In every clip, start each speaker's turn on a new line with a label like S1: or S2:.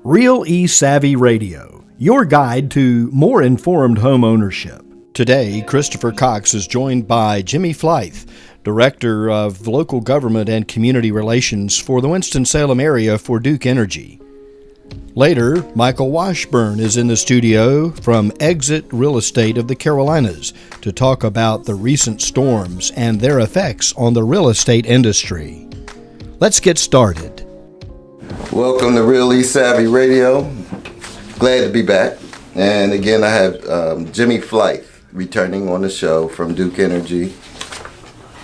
S1: Real eSavvy Radio, your guide to more informed home ownership. Today, Christopher Cox is joined by Jimmy Flythe, Director of Local Government and Community Relations for the Winston-Salem area for Duke Energy. Later, Michael Washburn is in the studio from Exit Real Estate of the Carolinas to talk about the recent storms and their effects on the real estate industry. Let's get started.
S2: Welcome to Real eSavvy Radio. Glad to be back. And again, I have Jimmy Flythe returning on the show from Duke Energy.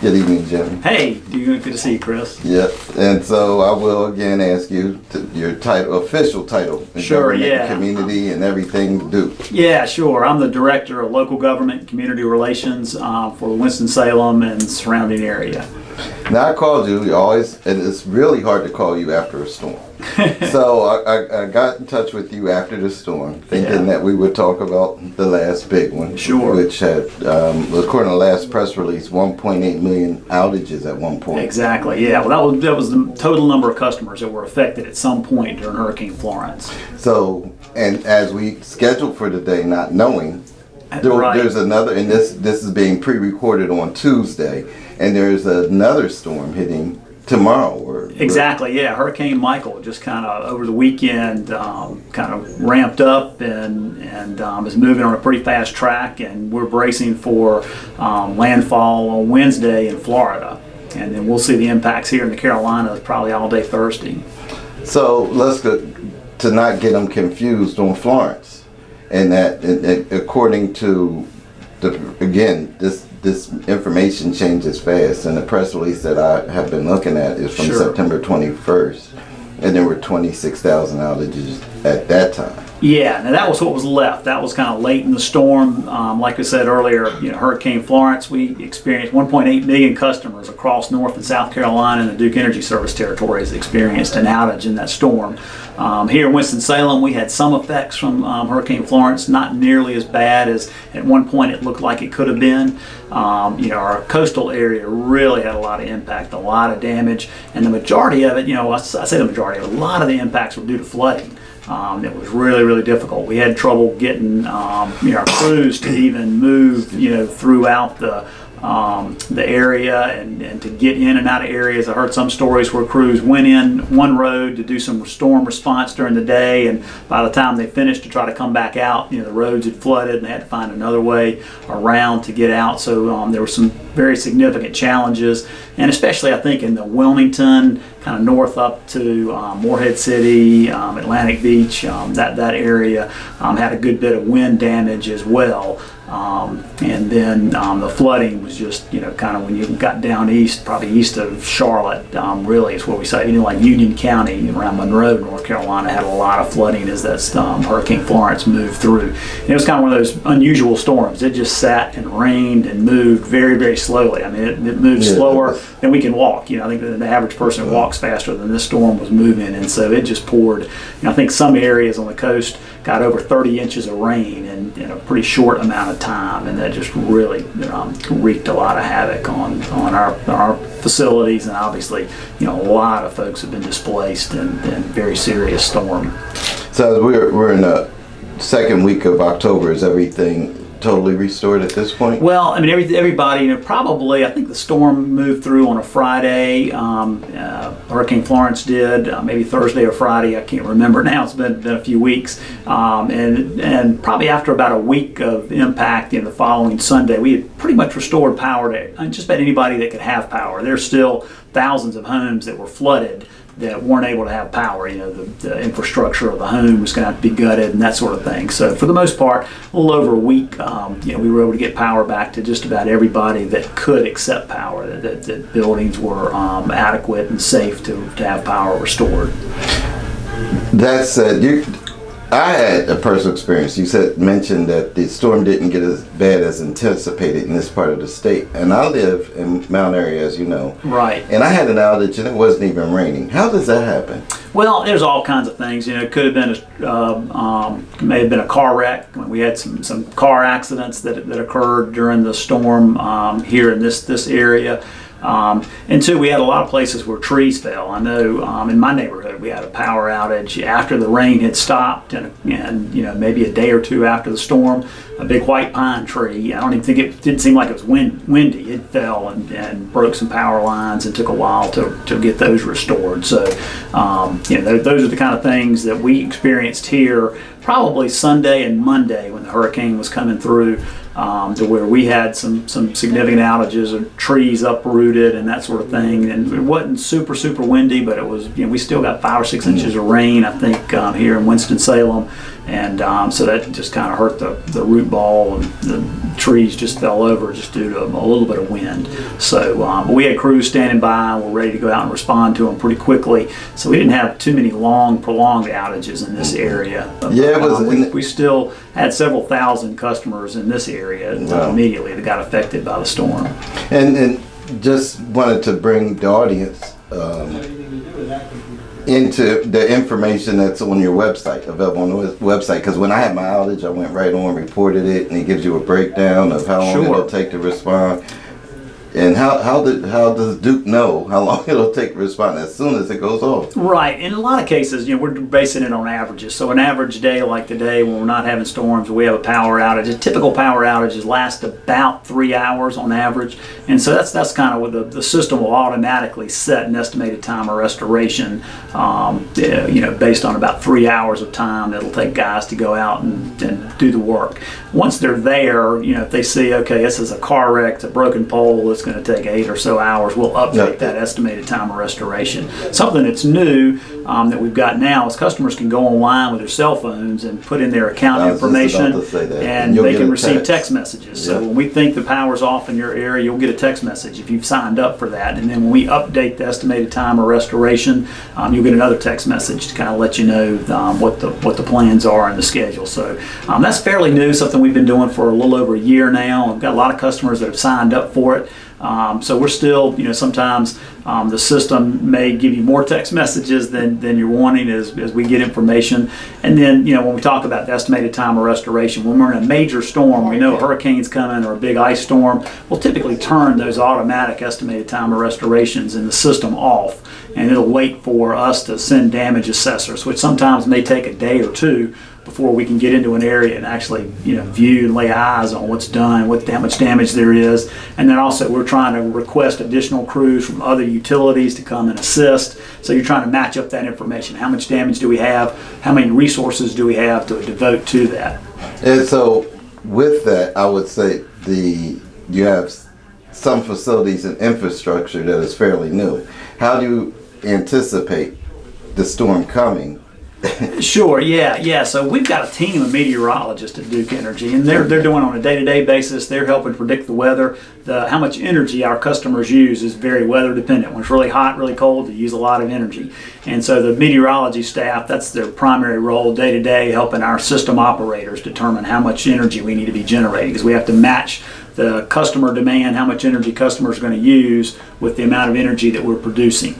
S2: Good evening, Jimmy.
S3: Hey, good to see you, Chris.
S2: Yep. And so I will again ask you your title, official title, in
S3: Sure,
S2: government,
S3: yeah.
S2: community, and everything to do.
S3: Yeah, sure. I'm the Director of Local Government and Community Relations for Winston-Salem and surrounding area.
S2: Now I called you always, and it's really hard to call you after a storm. So I got in touch with you after the storm, thinking that we would talk about the last big one,
S3: Sure.
S2: which had, according to the last press release, 1.8 million outages at one point.
S3: Exactly. Yeah. Well, that was the total number of customers that were affected at some point during Hurricane Florence.
S2: So, and as we scheduled for today, not knowing,
S3: Right.
S2: there's another, and this is being pre-recorded on Tuesday, and there's another storm hitting tomorrow.
S3: Exactly, yeah. Hurricane Michael just kind of over the weekend kind of ramped up and is moving on a pretty fast track, and we're bracing for landfall on Wednesday in Florida. And then we'll see the impacts here in the Carolinas probably all day Thursday.
S2: So let's go to not get them confused on Florence. And that, according to this information changes fast, and the press release that I have been looking at is from
S3: Sure.
S2: September 21st, and there were 26,000 outages at that time.
S3: Yeah, now that was what was left. That was kind of late in the storm. Like I said earlier, Hurricane Florence, we experienced 1.8 million customers across North and South Carolina, and the Duke Energy Service territories experienced an outage in that storm. Here in Winston-Salem, we had some effects from Hurricane Florence, not nearly as bad as at one point it looked like it could have been. Our coastal area really had a lot of impact, a lot of damage, and the majority of it, I say the majority, a lot of the impacts were due to flooding. It was really, really difficult. We had trouble getting our crews to even move, throughout the area and to get in and out of areas. I heard some stories where crews went in one road to do some storm response during the day, and by the time they finished to try to come back out, the roads had flooded and they had to find another way around to get out. So there were some very significant challenges, and especially I think in the Wilmington, kind of north up to Morehead City, Atlantic Beach, that area had a good bit of wind damage as well. And then the flooding was just, kind of when you got down east, probably east of Charlotte, really is where we say, like Union County around Monroe, North Carolina, had a lot of flooding as that Hurricane Florence moved through. And it was kind of one of those unusual storms. It just sat and rained and moved very, very slowly. I mean, it moved slower than we can walk. I think the average person walks faster than this storm was moving, and so it just poured. I think some areas on the coast got over 30 inches of rain in a pretty short amount of time, and that just really wreaked a lot of havoc on our facilities, and obviously a lot of folks have been displaced in very serious storm.
S2: So we're in the second week of October. Is everything totally restored at this point?
S3: Well, I mean, everybody, probably, I think the storm moved through on a Friday. Hurricane Florence did, maybe Thursday or Friday. I can't remember now. It's been a few weeks. And probably after about a week of impact in the following Sunday, we had pretty much restored power to just about anybody that could have power. There's still thousands of homes that were flooded that weren't able to have power. The infrastructure of the home was going to have to be gutted and that sort of thing. So for the most part, a little over a week, we were able to get power back to just about everybody that could accept power, that buildings were adequate and safe to have power restored.
S2: That said, I had a personal experience. You mentioned that the storm didn't get as bad as anticipated in this part of the state. And I live in Mount Airy, as you know. Right. And I had an outage and it wasn't even raining. How does that happen?
S3: Well, there's all kinds of things. It could have been may have been a car wreck. We had some car accidents that occurred during the storm here in this area. And two, we had a lot of places where trees fell. I know in my neighborhood we had a power outage after the rain had stopped, and maybe a day or two after the storm, a big white pine tree. I don't even think it didn't seem like it was windy. It fell and broke some power lines, and took a while to get those restored. So those are the kind of things that we experienced here probably Sunday and Monday when the hurricane was coming through, to where we had some significant outages of trees uprooted and that sort of thing. And it wasn't super windy, but it was, we still got 5 or 6 inches of rain, I think, here in Winston-Salem. And so that just kind of hurt the root ball, and the trees just fell over just due to a little bit of wind. So but we had crews standing by, and we're ready to go out and respond to them pretty quickly. So we didn't have too many prolonged outages in this area.
S2: Yeah, it was.
S3: We still had several thousand customers in this area immediately that got affected by the storm.
S2: And just wanted to bring the audience into the information that's on your website, available on the website, because when I had my outage, I went right on, reported it, and it gives you a breakdown of how long it'll take to respond. And how does Duke know how long it'll take to respond as soon as it goes off?
S3: Right. In a lot of cases, we're basing it on averages. So an average day like today, when we're not having storms, we have a power outage. A typical power outages last about 3 hours on average. And so that's kind of what the system will automatically set an estimated time of restoration, based on about 3 hours of time that'll take guys to go out and do the work. Once they're there, if they see, okay, this is a car wreck, it's a broken pole, it's going to take 8 or so hours, we'll update that estimated time of restoration. Something that's new that we've got now is customers can go online with their cell phones and put in their account information, and they can receive text messages. So when we think the power's off in your area, you'll get a text message if you've signed up for that. And then when we update the estimated time of restoration, you'll get another text message to kind of let you know what the plans are and the schedule. So that's fairly new, something we've been doing for a little over a year now. We've got a lot of customers that have signed up for it. So we're still, sometimes the system may give you more text messages than you're wanting as we get information. And then, when we talk about the estimated time of restoration, when we're in a major storm, we know a hurricane's coming or a big ice storm, we'll typically turn those automatic estimated time of restorations in the system off, and it'll wait for us to send damage assessors, which sometimes may take a day or two before we can get into an area and actually view and lay eyes on what's done, how much damage there is. And then also we're trying to request additional crews from other utilities to come and assist. So you're trying to match up that information. How much damage do we have? How many resources do we have to devote to that?
S2: And so with that, I would say you have some facilities and infrastructure that is fairly new. How do you anticipate the storm coming?
S3: Sure, yeah. So we've got a team of meteorologists at Duke Energy, and they're doing on a day-to-day basis. They're helping predict the weather. How much energy our customers use is very weather dependent. When it's really hot, really cold, they use a lot of energy. And so the meteorology staff, that's their primary role day to day, helping our system operators determine how much energy we need to be generating, because we have to match the customer demand, how much energy customers are going to use, with the amount of energy that we're producing.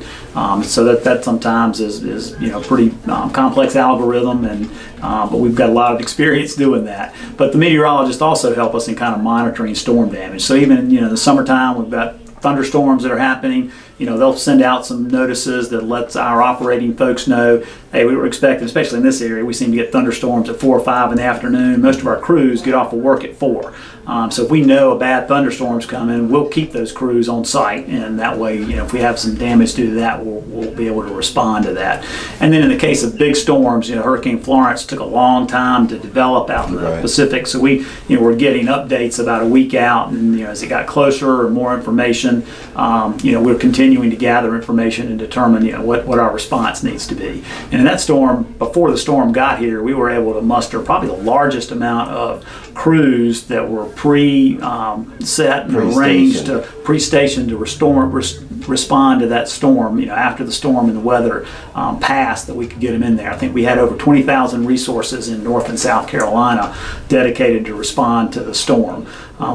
S3: So that sometimes is pretty complex algorithm, but we've got a lot of experience doing that. But the meteorologists also help us in kind of monitoring storm damage. So even in the summertime, we've got thunderstorms that are happening. They'll send out some notices that lets our operating folks know, hey, we were expecting, especially in this area, we seem to get thunderstorms at 4 or 5 in the afternoon. Most of our crews get off of work at 4. So if we know a bad thunderstorm's coming, we'll keep those crews on site, and that way, if we have some damage due to that, we'll be able to respond to that. And then in the case of big storms, Hurricane Florence took a long time to develop out in the Pacific, so we're getting updates about a week out, and as it got closer or more information, we're continuing to gather information and determine what our response needs to be. And in that storm, before the storm got here, we were able to muster probably the largest amount of crews that were pre-set and arranged, pre-stationed to respond to that storm. After the storm and the weather passed, that we could get them in there. I think we had over 20,000 resources in North and South Carolina dedicated to respond to the storm.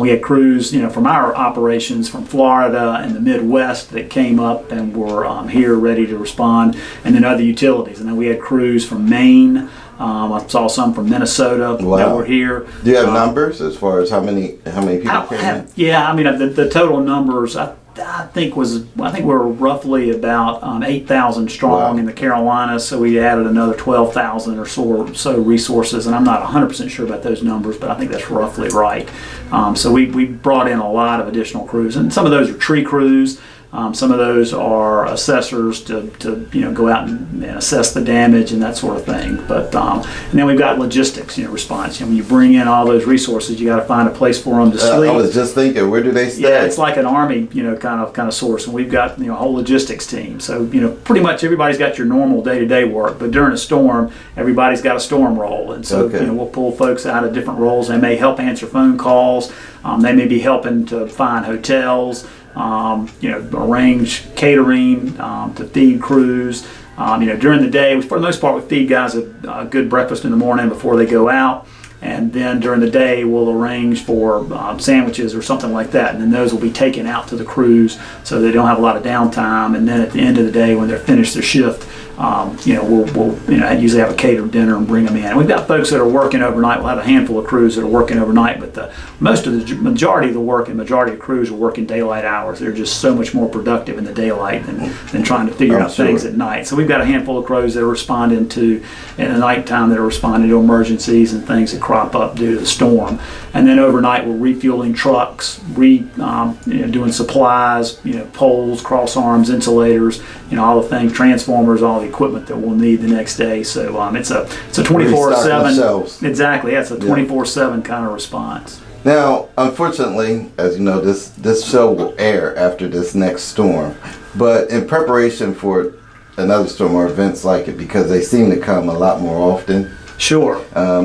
S3: We had crews, from our operations from Florida and the Midwest that came up and were here ready to respond, and then other utilities. And then we had crews from Maine. I saw some from Minnesota that were here.
S2: Do you have numbers as far as how many people came in?
S3: Yeah, the total numbers, I I think we're roughly about 8,000 strong
S2: Wow.
S3: in the Carolinas, so we added another 12,000 or so resources, and I'm not 100% sure about those numbers, but I think that's roughly right. So we brought in a lot of additional crews, and some of those are tree crews. Some of those are assessors to go out and assess the damage and that sort of thing. But and then we've got logistics, response. When you bring in all those resources, you got to find a place for them to sleep.
S2: I was just thinking, where do they stay?
S3: Yeah, it's like an army, kind of source, and we've got a whole logistics team. So pretty much everybody's got your normal day-to-day work, but during a storm, everybody's got a storm role, and so
S2: Okay.
S3: we'll pull folks out of different roles. They may help answer phone calls. They may be helping to find hotels. Arrange catering to feed crews. During the day, for the most part, we feed guys a good breakfast in the morning before they go out. And then during the day, we'll arrange for sandwiches or something like that. And then those will be taken out to the crews so they don't have a lot of downtime. And then at the end of the day, when they're finished their shift, we'll usually have a catered dinner and bring them in. And we've got folks that are working overnight. We'll have a handful of crews that are working overnight, but the majority of the work and majority of crews are working daylight hours. They're just so much more productive in the daylight than trying to figure out things at night. So we've got a handful of crews that are responding to in the nighttime, that are responding to emergencies and things that crop up due to the storm. And then overnight, we're refueling trucks, doing supplies, poles, cross arms, insulators, all the things, transformers, all the equipment that we'll need the next day. So it's a 24/7. Exactly, yeah, it's a 24/7 kind of response.
S2: Now, unfortunately, as you know, this show will air after this next storm. But in preparation for another storm or events like it, because they seem to come a lot more often,
S3: Sure.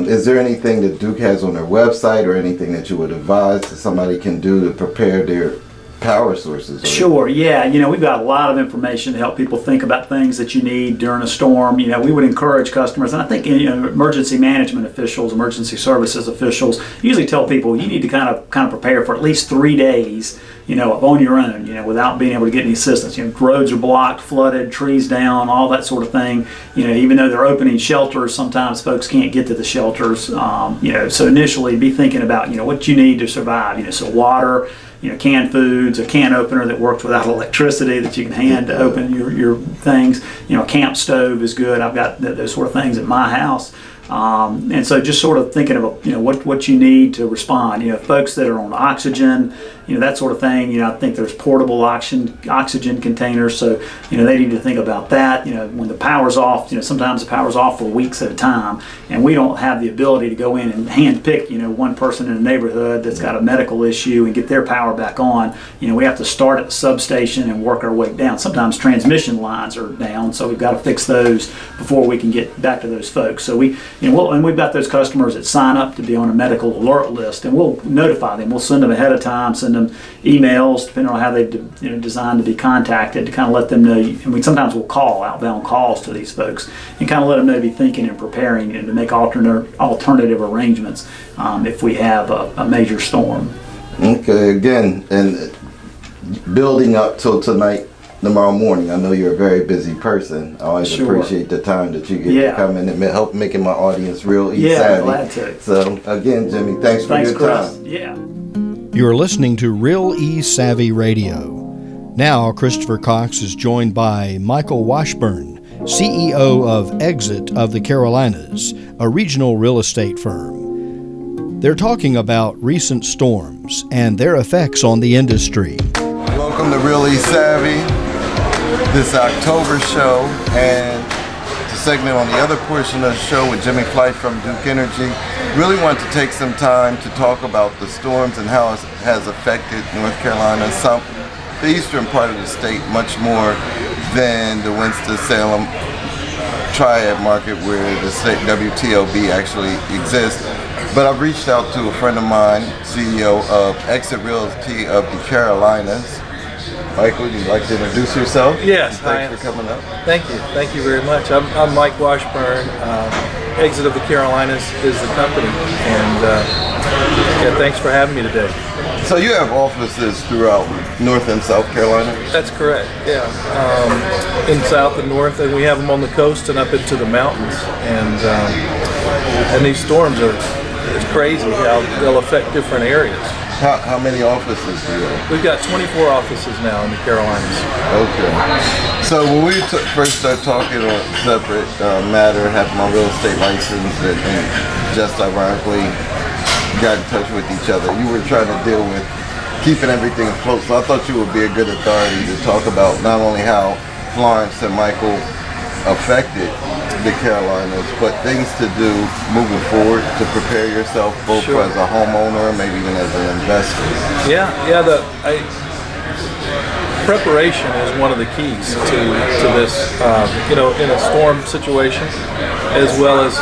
S2: is there anything that Duke has on their website or anything that you would advise that somebody can do to prepare their power sources?
S3: Sure, yeah. We've got a lot of information to help people think about things that you need during a storm. We would encourage customers, and I think emergency management officials, emergency services officials usually tell people you need to kind of prepare for at least 3 days, on your own, without being able to get any assistance. Roads are blocked, flooded, trees down, all that sort of thing. Even though they're opening shelters, sometimes folks can't get to the shelters. So initially be thinking about, what you need to survive. So water, canned foods, a can opener that works without electricity that you can hand to open your things. A camp stove is good. I've got those sort of things at my house. And so just sort of thinking about, what you need to respond. Folks that are on oxygen, that sort of thing. I think there's portable oxygen containers, so they need to think about that. When the power's off, sometimes the power's off for weeks at a time, and we don't have the ability to go in and hand pick one person in a neighborhood that's got a medical issue and get their power back on. We have to start at the substation and work our way down. Sometimes transmission lines are down, so we've got to fix those before we can get back to those folks. So we've got those customers that sign up to be on a medical alert list, and we'll notify them. We'll send them ahead of time, send them emails, depending on how they've designed to be contacted, to kind of let them know. And sometimes we'll call outbound calls to these folks and kind of let them know to be thinking and preparing and to make alternative arrangements if we have a major storm.
S2: Okay, again, and building up till tonight, tomorrow morning. I know you're a very busy person. I always appreciate the time that you get to come in and help making my audience real savvy.
S3: Yeah, glad to.
S2: So again, Jimmy, thanks for your
S3: Chris.
S2: time.
S3: Yeah.
S1: You're listening to Real Savvy Radio. Now, Christopher Cox is joined by Michael Washburn, CEO of Exit of the Carolinas, a regional real estate firm. They're talking about recent storms and their effects on the industry.
S2: Welcome to Really Savvy, this October show, and the segment on the other portion of the show with Jimmy Flight from Duke Energy. Really want to take some time to talk about the storms and how it has affected North Carolina, the eastern part of the state, much more than the Winston-Salem Triad market where the state WTOB actually exists. But I've reached out to a friend of mine, CEO of Exit Realty of the Carolinas. Michael, would you like to introduce yourself?
S4: Yes.
S2: Thanks for coming up.
S4: Thank you. Thank you very much. I'm Mike Washburn. Exit of the Carolinas is the company. And thanks for having me today.
S2: So you have offices throughout North and South Carolina?
S4: That's correct, yeah. In South and North, and we have them on the coast and up into the mountains. And these storms it's crazy how they'll affect different areas.
S2: How many offices do you have?
S4: We've got 24 offices now in the Carolinas.
S2: Okay. So when we first started talking on separate matter, having my real estate license, and just ironically got in touch with each other, you were trying to deal with keeping everything afloat. So I thought you would be a good authority to talk about not only how Florence and Michael affected the Carolinas, but things to do moving forward to prepare yourself both
S4: Sure.
S2: as a homeowner, maybe even as an investor.
S4: Yeah. Preparation is one of the keys to this, in a storm situation, as well as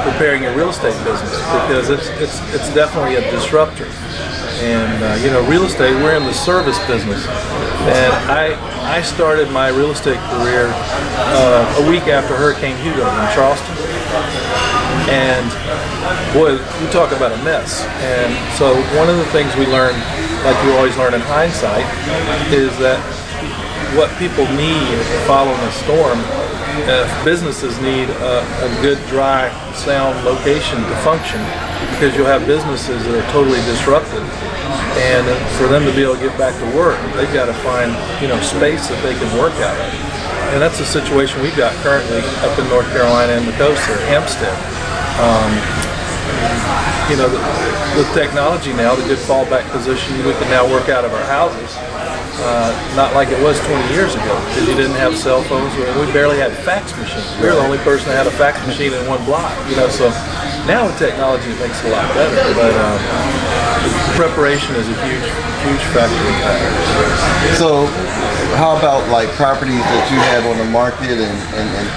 S4: preparing your real estate business, because it's definitely a disruptor. And real estate, we're in the service business, and I started my real estate career a week after Hurricane Hugo in Charleston, and boy, you talk about a mess. And so one of the things we learned, like you always learn in hindsight, is that what people need following a storm, businesses need a good, dry, sound location to function, because you'll have businesses that are totally disrupted. And for them to be able to get back to work, they've got to find, space that they can work out of. And that's the situation we've got currently up in North Carolina and the coast there, Hempstead. The technology now, the good fallback position, we can now work out of our houses. Not like it was 20 years ago, because you didn't have cell phones. We barely had fax machines. We were the only person that had a fax machine in one block. So now with technology, it makes it a lot better. But preparation is a huge factor in that.
S2: So how about like properties that you had on the market, and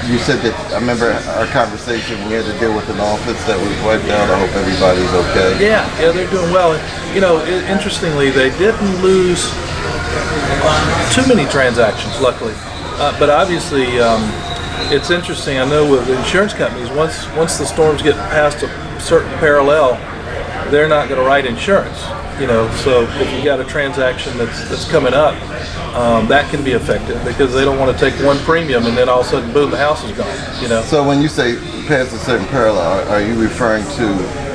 S2: you said that, I remember our conversation, we had to deal with an office that was wiped out. I hope everybody's okay.
S4: Yeah, they're doing well. And, interestingly, they didn't lose too many transactions, luckily. But obviously, it's interesting. I know with insurance companies, once the storms get past a certain parallel, they're not going to write insurance. So if you got a transaction that's coming up, that can be affected, because they don't want to take one premium and then all of a sudden, boom, the house is gone.
S2: So when you say past a certain parallel, are you referring to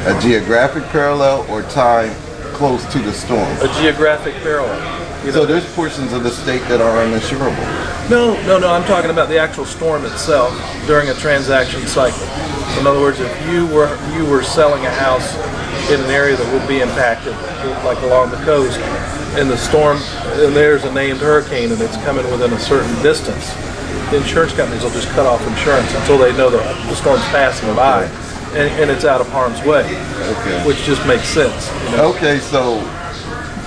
S2: a geographic parallel or time close to the storm?
S4: A geographic parallel.
S2: So there's portions of the state that are uninsurable.
S4: No. I'm talking about the actual storm itself during a transaction cycle. In other words, if you were selling a house in an area that would be impacted, like along the coast, and the storm, and there's a named hurricane and it's coming within a certain distance, the insurance companies will just cut off insurance until they know that the storm's passing by and it's out of harm's way.
S2: Okay.
S4: Which just makes sense.
S2: Okay, so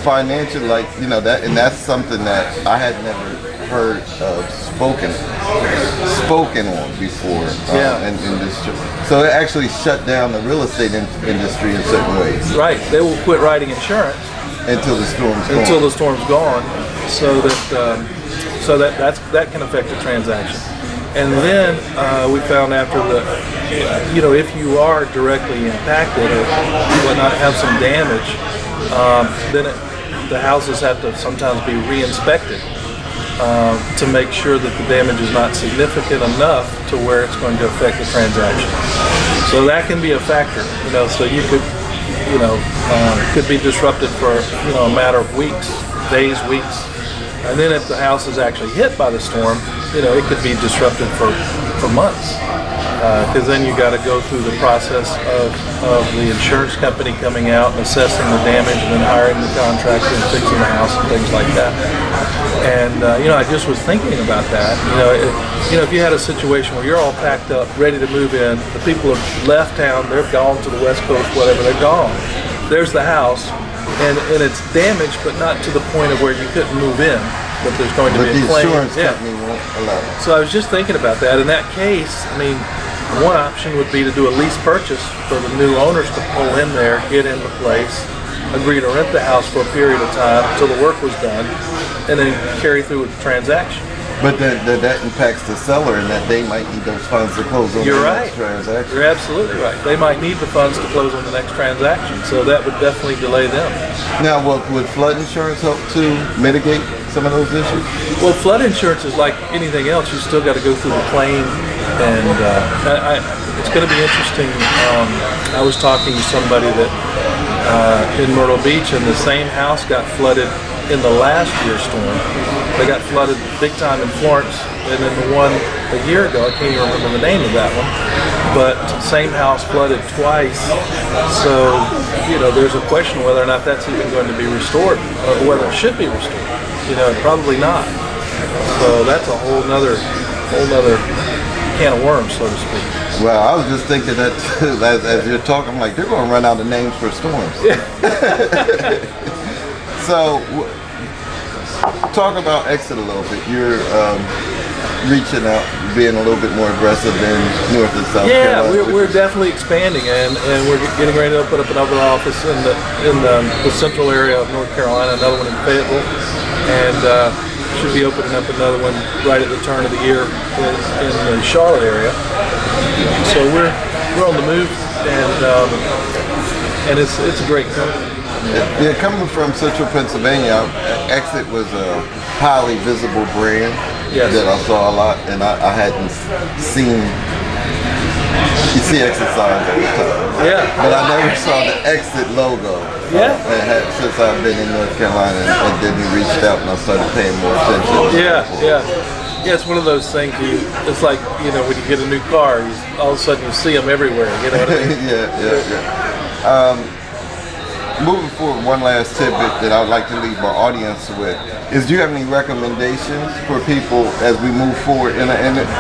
S2: financial, that, and that's something that I had never heard of spoken on before. In this, so it actually shut down the real estate industry in certain ways.
S4: Right, they will quit writing insurance
S2: until the storm's gone.
S4: Until the storm's gone, so that can affect the transaction. And then we found after if you are directly impacted or whatnot, have some damage, then the houses have to sometimes be re-inspected to make sure that the damage is not significant enough to where it's going to affect the transaction. So that can be a factor, so you could be disrupted for a matter of weeks, days, weeks. And then if the house is actually hit by the storm, it could be disrupted for months. Because then you got to go through the process of the insurance company coming out and assessing the damage, and then hiring the contractor and fixing the house and things like that. And I just was thinking about that. If you had a situation where you're all packed up, ready to move in, the people have left town, they're gone to the West Coast, whatever, they're gone. There's the house, and it's damaged, but not to the point of where you couldn't move in. But there's going to be a claim.
S2: The insurance company won't allow it.
S4: So I was just thinking about that. In that case, one option would be to do a lease purchase for the new owners to pull in there, get into place, agree to rent the house for a period of time until the work was done, and then carry through with the transaction.
S2: But that impacts the seller, and that they might need those funds to close on the next transaction.
S4: You're absolutely right. They might need the funds to close on the next transaction, so that would definitely delay them.
S2: Now, would flood insurance help to mitigate some of those issues?
S4: Well, flood insurance is like anything else. You still got to go through the claim, and it's going to be interesting. I was talking to somebody that in Myrtle Beach, and the same house got flooded in the last year's storm. They got flooded big time in Florence, and then the one a year ago, I can't even remember the name of that one, but same house flooded twice. So, there's a question whether or not that's even going to be restored, or whether it should be restored. Probably not. So that's a whole nother can of worms, so to speak.
S2: Well, I was just thinking that too, as you're talking, I'm like, they're going to run out of names for storms.
S4: Yeah.
S2: So, talk about Exit a little bit. You're reaching out, being a little bit more aggressive in North and South Carolina.
S4: Yeah, we're definitely expanding, and we're getting ready to put up another office in the central area of North Carolina, another one in Fayetteville, and should be opening up another one right at the turn of the year in the Charlotte area. So we're on the move, and it's a great company.
S2: Yeah, coming from Central Pennsylvania, Exit was a highly visible brand that I saw a lot, and I hadn't seen. You see Exit signs all the time.
S4: Yeah.
S2: But I never saw the Exit logo.
S4: Yeah.
S2: Since I've been in North Carolina, and then we reached out and I started paying more attention.
S4: Yeah, it's one of those things. It's like when you get a new car, all of a sudden you see them everywhere. You know what I mean?
S2: Yeah. Moving forward, one last tidbit that I'd like to leave my audience with is: do you have any recommendations for people as we move forward? And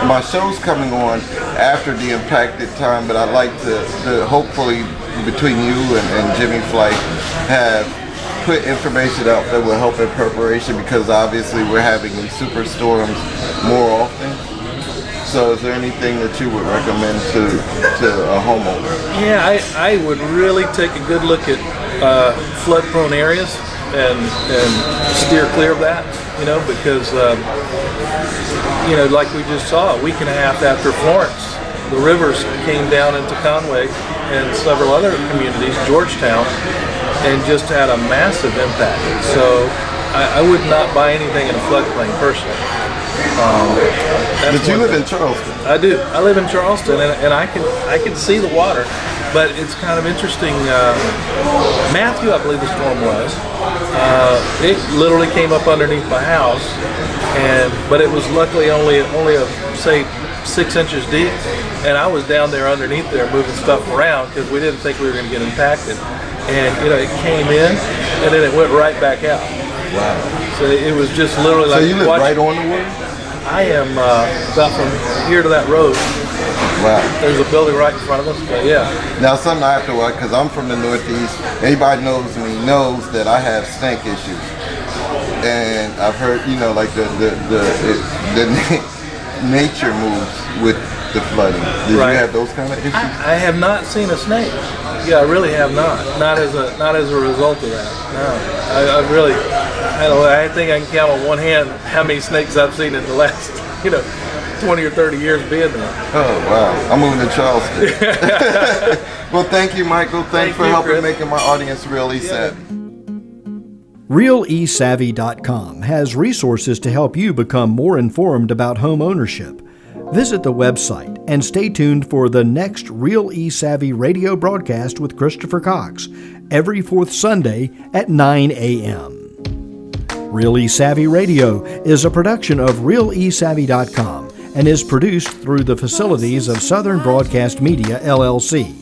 S2: my show's coming on after the impacted time, but I'd like to hopefully, between you and Jimmy Flight, have put information out that will help in preparation, because obviously we're having these superstorms more often. So is there anything that you would recommend to a homeowner?
S4: Yeah, I would really take a good look at flood-prone areas and steer clear of that, because like we just saw a week and a half after Florence, the rivers came down into Conway and several other communities, Georgetown, and just had a massive impact. So I would not buy anything in a floodplain personally.
S2: But you live in Charleston.
S4: I do. I live in Charleston, and I can see the water, but it's kind of interesting. Matthew, I believe the storm was. It literally came up underneath my house, but it was luckily only say 6 inches deep, and I was down there underneath there moving stuff around because we didn't think we were going to get impacted. And it came in, and then it went right back out.
S2: Wow.
S4: So it was just literally like.
S2: So you live right on the water?
S4: I am about from here to that road.
S2: Wow.
S4: There's a building right in front of us, but yeah.
S2: Now, something I have to watch, because I'm from the Northeast. Anybody knows me knows that I have snake issues, and I've heard, like the nature moves with the flooding. Did you have those kind of issues?
S4: I have not seen a snake. Yeah, I really have not. Not as a result of that. No, I really. I think I can count on one hand how many snakes I've seen in the last, 20 or 30 years being there.
S2: Oh, wow. I'm moving to Charleston. Well, thank you, Michael. Thanks for helping making my audience really savvy.
S1: RealESavvy.com has resources to help you become more informed about home ownership. Visit the website and stay tuned for the next Real eSavvy radio broadcast with Christopher Cox every fourth Sunday at 9 a.m. Real eSavvy Radio is a production of RealESavvy.com and is produced through the facilities of Southern Broadcast Media, LLC.